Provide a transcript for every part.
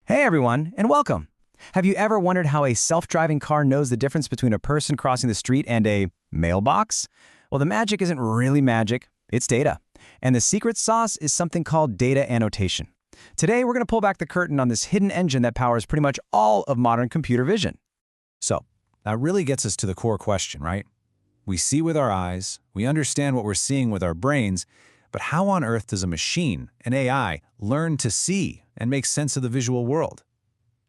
Hey everyone, and welcome. Have you ever wondered how a self-driving car knows the difference between a person crossing the street and a mailbox? Well, the magic isn't really magic, it's data. And the secret sauce is something called data annotation. Today, we're going to pull back the curtain on this hidden engine that powers pretty much all of modern computer vision. So, that really gets us to the core question, right? We see with our eyes, we understand what we're seeing with our brains, but how on earth does a machine, an AI, learn to see and make sense of the visual world?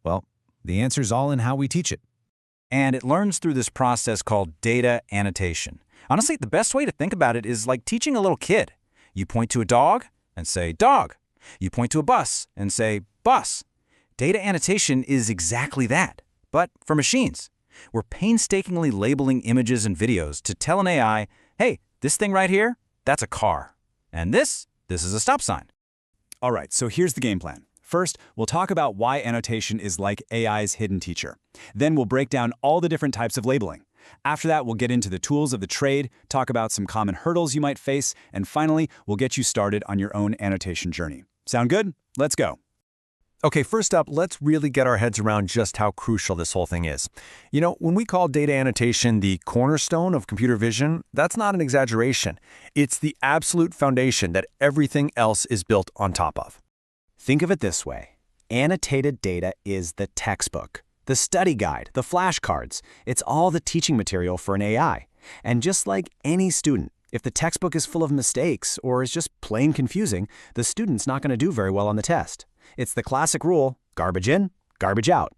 Well, the answer's all in how we teach it. And it learns through this process called data annotation. Honestly, the best way to think about it is like teaching a little kid. You point to a dog and say, dog. You point to a bus and say, bus. Data annotation is exactly that, but for machines. We're painstakingly labeling images and videos to tell an AI, hey, this thing right here, that's a car. And this is a stop sign. All right, so here's the game plan. First, we'll talk about why annotation is like AI's hidden teacher. Then we'll break down all the different types of labeling. After that, we'll get into the tools of the trade, talk about some common hurdles you might face, and finally, we'll get you started on your own annotation journey. Sound good? Let's go. Okay, first up, let's really get our heads around just how crucial this whole thing is. You know, when we call data annotation the cornerstone of computer vision, that's not an exaggeration. It's the absolute foundation that everything else is built on top of. Think of it this way. Annotated data is the textbook, the study guide, the flashcards. It's all the teaching material for an AI. And just like any student, if the textbook is full of mistakes or is just plain confusing, the student's not going to do very well on the test. It's the classic rule, garbage in, garbage out.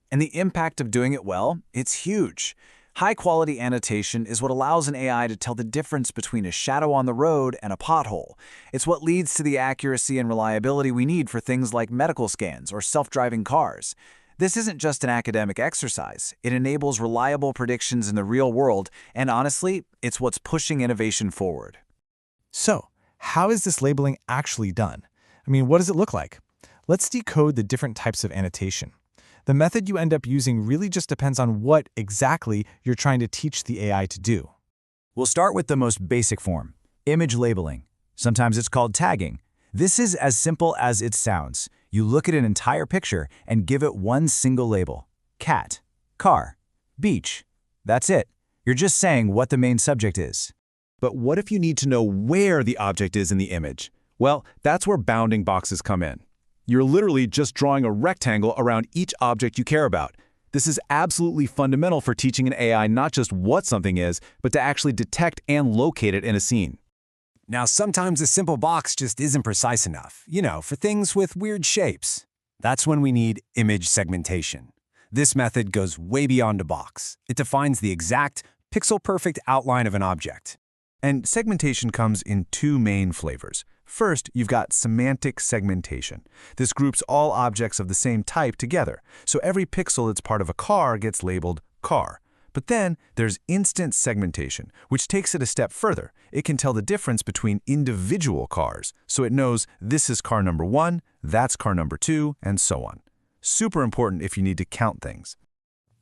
And the impact of doing it well, it's huge. High-quality annotation is what allows an AI to tell the difference between a shadow on the road and a pothole. It's what leads to the accuracy and reliability we need for things like medical scans or self-driving cars. This isn't just an academic exercise. It enables reliable predictions in the real world, and honestly, it's what's pushing innovation forward. So, how is this labeling actually done? I mean, what does it look like? Let's decode the different types of annotation. The method you end up using really just depends on what exactly you're trying to teach the AI to do. We'll start with the most basic form, image labeling. Sometimes it's called tagging. This is as simple as it sounds. You look at an entire picture and give it one single label. Cat, car, beach. That's it. You're just saying what the main subject is. But what if you need to know where the object is in the image? Well, that's where bounding boxes come in. You're literally just drawing a rectangle around each object you care about. This is absolutely fundamental for teaching an AI not just what something is, but to actually detect and locate it in a scene. Now, sometimes a simple box just isn't precise enough, for things with weird shapes. That's when we need image segmentation. This method goes way beyond a box. It defines the exact, pixel-perfect outline of an object. And segmentation comes in two main flavors. First, you've got semantic segmentation. This groups all objects of the same type together, so every pixel that's part of a car gets labeled car. But then there's instant segmentation, which takes it a step further. It can tell the difference between individual cars, so it knows this is car number 1, that's car number 2, and so on. Super important if you need to count things.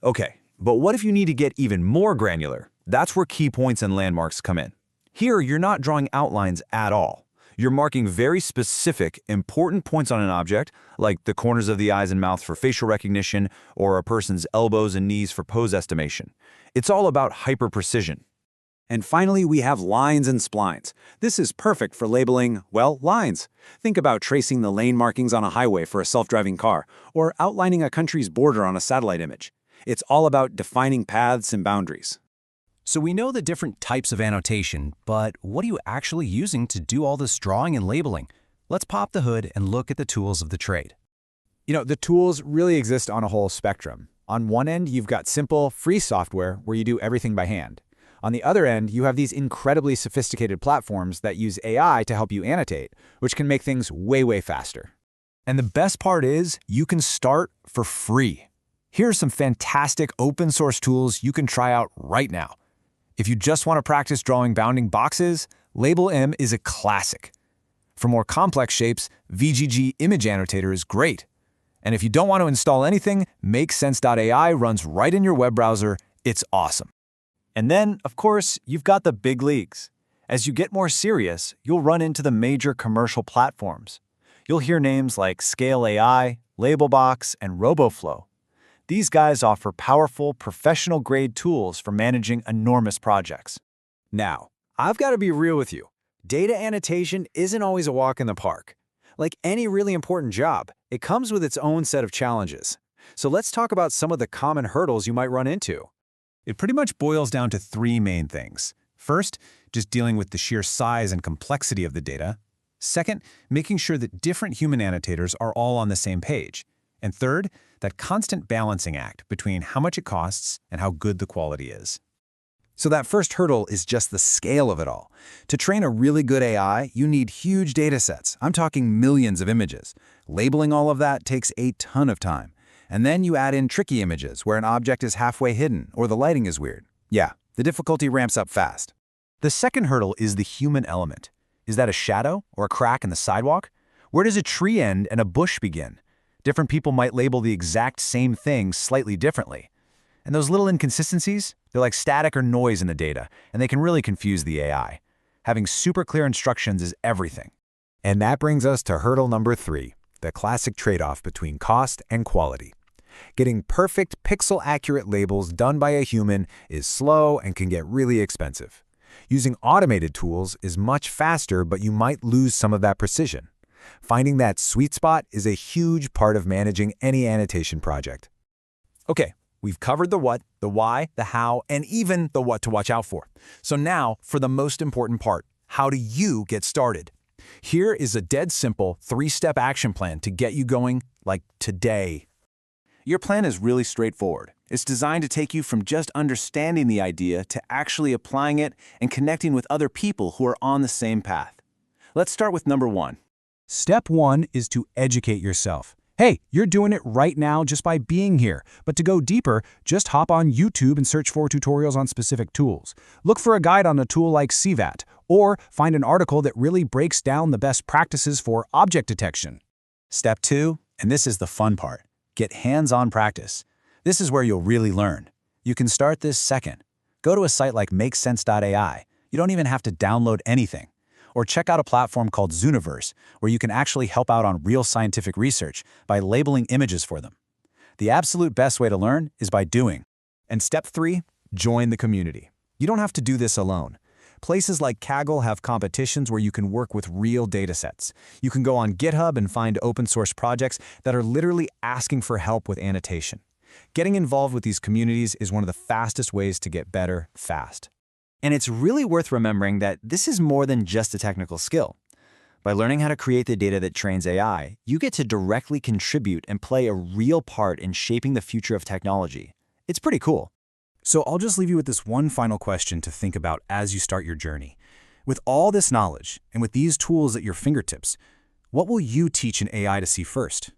Okay, but what if you need to get even more granular? That's where key points and landmarks come in. Here, you're not drawing outlines at all. You're marking very specific, important points on an object, like the corners of the eyes and mouth for facial recognition, or a person's elbows and knees for pose estimation. It's all about hyper-precision. And finally, we have lines and splines. This is perfect for labeling, well, lines. Think about tracing the lane markings on a highway for a self-driving car, or outlining a country's border on a satellite image. It's all about defining paths and boundaries. So we know the different types of annotation, but what are you actually using to do all this drawing and labeling? Let's pop the hood and look at the tools of the trade. The tools really exist on a whole spectrum. On one end, you've got simple, free software where you do everything by hand. On the other end, you have these incredibly sophisticated platforms that use AI to help you annotate, which can make things way, way faster. And the best part is, you can start for free. Here are some fantastic open source tools you can try out right now. If you just want to practice drawing bounding boxes, Label M is a classic. For more complex shapes, VGG Image Annotator is great. And if you don't want to install anything, MakeSense.ai runs right in your web browser. It's awesome. And then, of course, you've got the big leagues. As you get more serious, you'll run into the major commercial platforms. You'll hear names like Scale AI, Labelbox, and RoboFlow. These guys offer powerful, professional-grade tools for managing enormous projects. Now, I've got to be real with you. Data annotation isn't always a walk in the park. Like any really important job, it comes with its own set of challenges. So let's talk about some of the common hurdles you might run into. It pretty much boils down to three main things. First, just dealing with the sheer size and complexity of the data. Second, making sure that different human annotators are all on the same page. And third, that constant balancing act between how much it costs and how good the quality is. So that first hurdle is just the scale of it all. To train a really good AI, you need huge data sets. I'm talking millions of images. Labeling all of that takes a ton of time. And then you add in tricky images where an object is halfway hidden or the lighting is weird. Yeah, the difficulty ramps up fast. The second hurdle is the human element. Is that a shadow or a crack in the sidewalk? Where does a tree end and a bush begin? Different people might label the exact same thing slightly differently. And those little inconsistencies, they're like static or noise in the data, and they can really confuse the AI. Having super clear instructions is everything. And that brings us to hurdle number 3, the classic trade-off between cost and quality. Getting perfect pixel-accurate labels done by a human is slow and can get really expensive. Using automated tools is much faster, but you might lose some of that precision. Finding that sweet spot is a huge part of managing any annotation project. Okay, we've covered the what, the why, the how, and even the what to watch out for. So now for the most important part, how do you get started? Here is a dead simple 3-step action plan to get you going, like today. Your plan is really straightforward. It's designed to take you from just understanding the idea to actually applying it and connecting with other people who are on the same path. Let's start with number 1. Step 1 is to educate yourself. Hey, you're doing it right now just by being here. But to go deeper, just hop on YouTube and search for tutorials on specific tools. Look for a guide on a tool like CVAT, or find an article that really breaks down the best practices for object detection. Step 2, and this is the fun part, get hands-on practice. This is where you'll really learn. You can start this second. Go to a site like makesense.ai. You don't even have to download anything. Or check out a platform called Zooniverse, where you can actually help out on real scientific research by labeling images for them. The absolute best way to learn is by doing. And step 3, join the community. You don't have to do this alone. Places like Kaggle have competitions where you can work with real datasets. You can go on GitHub and find open source projects that are literally asking for help with annotation. Getting involved with these communities is one of the fastest ways to get better fast. And it's really worth remembering that this is more than just a technical skill. By learning how to create the data that trains AI, you get to directly contribute and play a real part in shaping the future of technology. It's pretty cool. So I'll just leave you with this one final question to think about as you start your journey. With all this knowledge and with these tools at your fingertips, what will you teach an AI to see first?